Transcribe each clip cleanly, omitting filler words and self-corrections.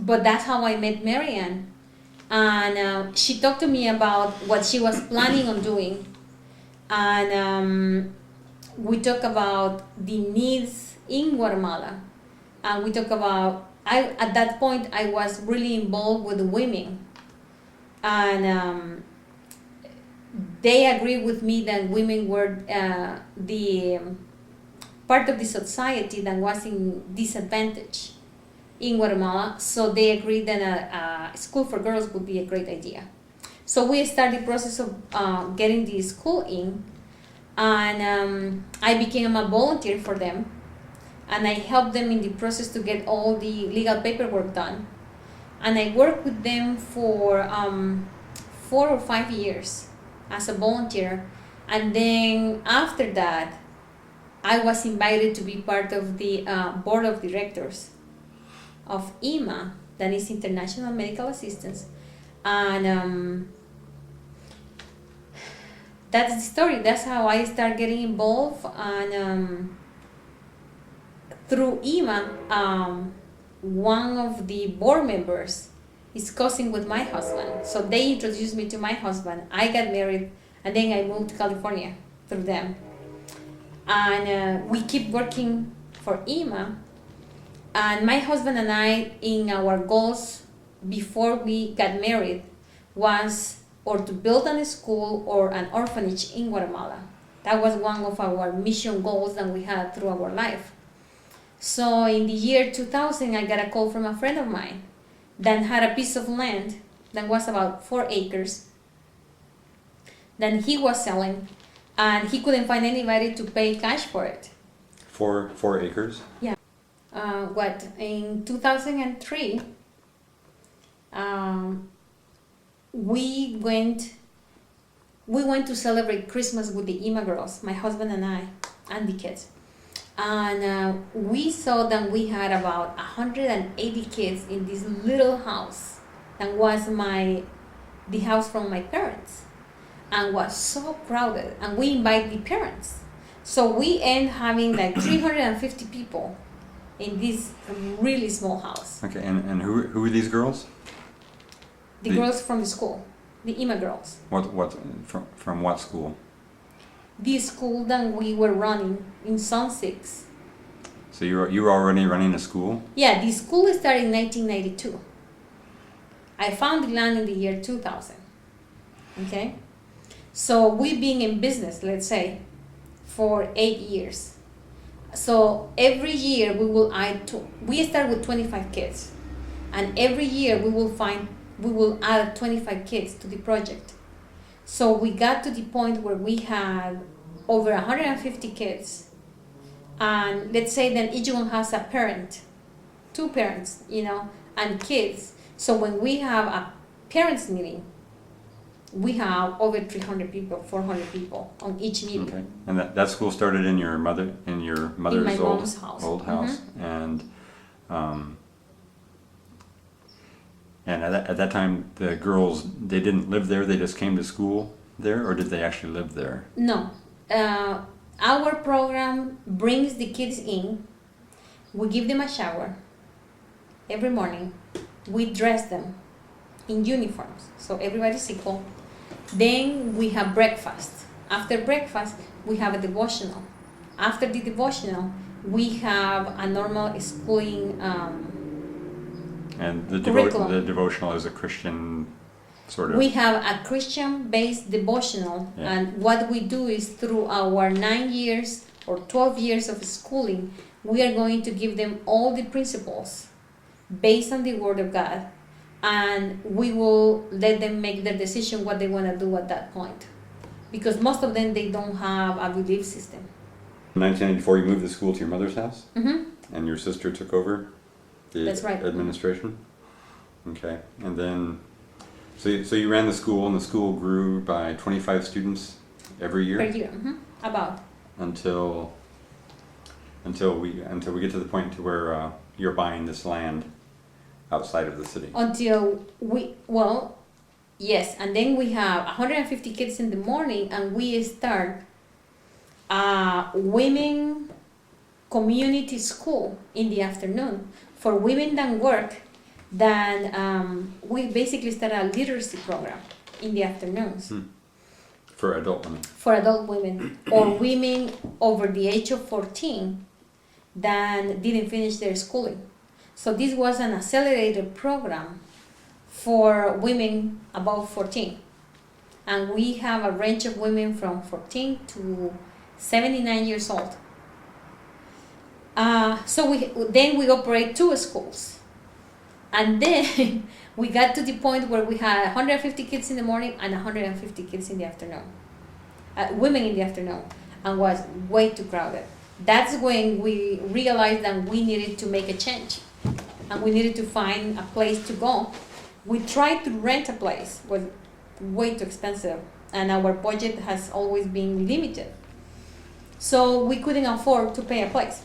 but that's how I met Marianne. And she talked to me about what she was planning on doing. And we talked about the needs in Guatemala. And we talked about, at that point, I was really involved with the women. And they agreed with me that women were the part of the society that was in disadvantage in Guatemala, so they agreed that a school for girls would be a great idea. So we started the process of getting the school in, and I became a volunteer for them, and I helped them in the process to get all the legal paperwork done. And I worked with them for 4 or 5 years as a volunteer, and then after that, I was invited to be part of the board of directors of IMA, that is International Medical Assistance, and that's the story. That's how I started getting involved, and through IMA, one of the board members is cousin with my husband, so they introduced me to my husband. I got married, and then I moved to California through them. And we keep working for IMA. And my husband and I, in our goals before we got married, was or to build a school or an orphanage in Guatemala. That was one of our mission goals that we had through our life. So in the year 2000, I got a call from a friend of mine that had a piece of land that was about 4 acres that he was selling, and he couldn't find anybody to pay cash for it. 4 acres? Yeah. In 2003, we went to celebrate Christmas with the IMA girls, my husband and I, and the kids. And we saw that we had about 180 kids in this little house that was the house from my parents, and was so crowded, and we invite the parents. So we end having like 350 people in this really small house. Okay, and who are these girls? The girls from the school, the IMA girls. What from what school? The school that we were running in Zone 6. So you were already running a school? Yeah, the school started in 1992. I found the land in the year 2000. Okay? So we've been in business, let's say, for 8 years. So every year we start with 25 kids, and every year we will add 25 kids to the project. So we got to the point where we had over 150 kids, and let's say that each one has a parent, 2 parents, and kids. So when we have a parents meeting, we have over 300 people, 400 people on each meeting. Okay. And that school started in your mother's mom's house. Old house. Mm-hmm. And at that time, the girls, they didn't live there, they just came to school there, or did they actually live there? No. Our program brings the kids in, we give them a shower every morning, we dress them in uniforms, so everybody's equal. Then we have breakfast. After breakfast, we have a devotional. After the devotional, we have a normal schooling and the devotional is a Christian sort of... We have a Christian-based devotional, yeah. And what we do is through our 9 years or 12 years of schooling, we are going to give them all the principles based on the Word of God, and we will let them make their decision what they want to do at that point, because most of them, they don't have a belief system. In 1994, you moved the school to your mother's house? Mm-hmm. And your sister took over the That's right. administration? Okay. And then, so you ran the school, and the school grew by 25 students every year? Per year, mm-hmm. About. Until we get to the point to where you're buying this land outside of the city. Yes, and then we have 150 kids in the morning, and we start women community school in the afternoon for women that work then we basically started a literacy program in the afternoons For adult women. for adult women or women over the age of 14 that didn't finish their schooling. So this was an accelerated program for women above 14. And we have a range of women from 14 to 79 years old. So we operate 2 schools. And then we got to the point where we had 150 kids in the morning and 150 kids in the afternoon. Women in the afternoon, and was way too crowded. That's when we realized that we needed to make a change. And we needed to find a place to go. We tried to rent a place, was way too expensive, and our budget has always been limited. So we couldn't afford to pay a place.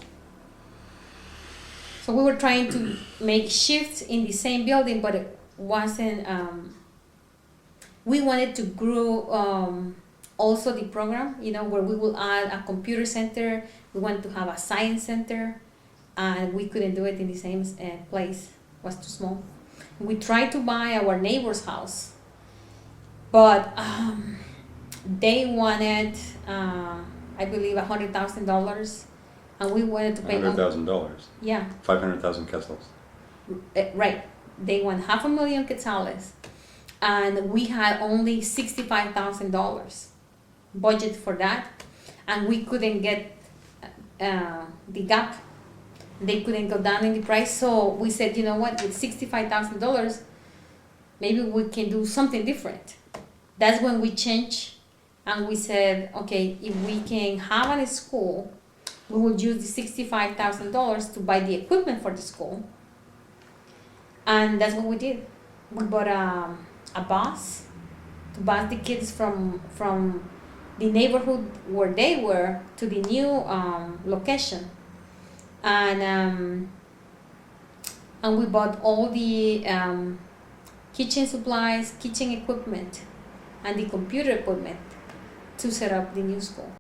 So we were trying to make shifts in the same building, but it wasn't, we wanted to grow also the program, where we will add a computer center, we wanted to have a science center, and we couldn't do it in the same place, it was too small. We tried to buy our neighbor's house, but they wanted, I believe, $100,000, and we wanted to pay $100,000. Yeah. 500,000 quetzals. Right. They want $500,000 quetzales, and we had only $65,000 budget for that, and we couldn't get the gap. They couldn't go down in the price, so we said, you know what, with $65,000, maybe we can do something different. That's when we changed, and we said, okay, if we can have a school, we will use the $65,000 to buy the equipment for the school, and that's what we did. We bought a bus to bus the kids from the neighborhood where they were to the new location. And we bought all the kitchen supplies, kitchen equipment, and the computer equipment to set up the new school.